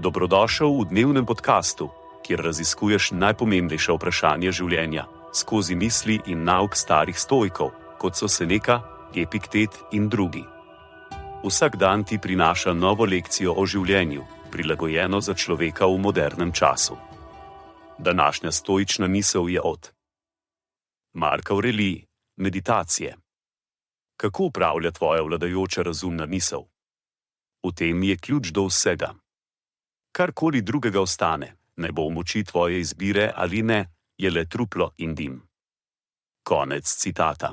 Dobrodošel v dnevnem podkastu, kjer raziskuješ najpomembnejša vprašanja življenja skozi misli in nauk starih stoikov, kot so Seneca, Epiktet in drugi. Vsak dan ti prinaša novo lekcijo o življenju, prilagojeno za človeka v modernem času. Današnja stoična misel je od Mark Aurelij, Meditacije. Kako upravlja tvoja vladajoča razumna misel? V tem je ključ do vsega. Karkoli drugega ostane, naj bo v moči tvoje izbire ali ne, je le truplo in dim. Konec citata.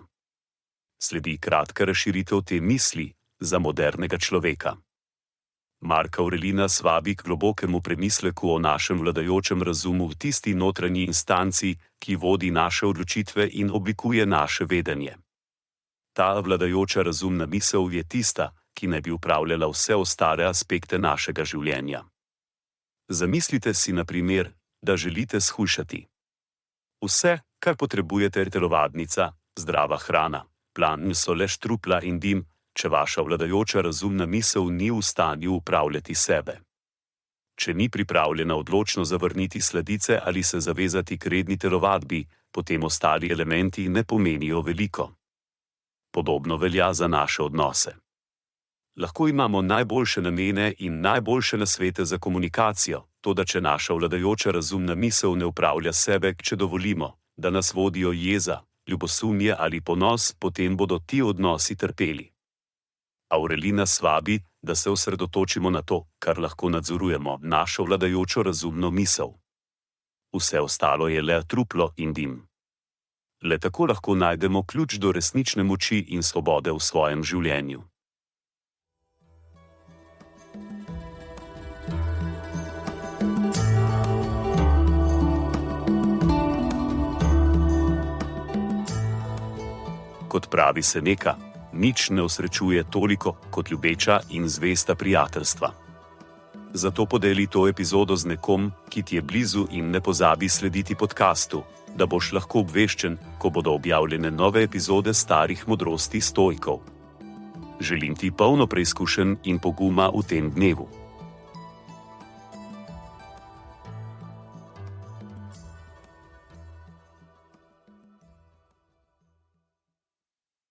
Sledi kratka razširitev te misli za modernega človeka. Mark Aurelij nas vabi k globokemu premisleku o našem vladajočem razumu v tisti notranji instanci, ki vodi naše odločitve in oblikuje naše vedenje. Ta vladajoča razumna misel je tista, ki naj bi upravljala vse ostale aspekte našega življenja. Zamislite si na primer, da želite shujšati. Vse, kar potrebujete, je telovadnica, zdrava hrana, plan so le trupla in dim, če vaša vladajoča razumna misel ni v stanju upravljati sebe. Če ni pripravljena odločno zavrniti sladice ali se zavezati k redni telovadbi, potem ostali elementi ne pomenijo veliko. Podobno velja za naše odnose. Lahko imamo najboljše namene in najboljše nasvete za komunikacijo, toda če naša vladajoča razumna misel ne upravlja sebe, če dovolimo, da nas vodijo jeza, ljubosumje ali ponos, potem bodo ti odnosi trpeli. Aurelij nas vabi, da se osredotočimo na to, kar lahko nadzorujemo, našo vladajočo razumno misel. Vse ostalo je le truplo in dim. Le tako lahko najdemo ključ do resnične moči in svobode v svojem življenju. Kot pravi Seneca, nič ne osrečuje toliko kot ljubeča in zvesta prijateljstva. Zato podeli to epizodo z nekom, ki ti je blizu, in ne pozabi slediti podkastu, da boš lahko obveščen, ko bodo objavljene nove epizode starih modrosti stoikov. Želim ti polno preizkušenj in poguma v tem dnevu.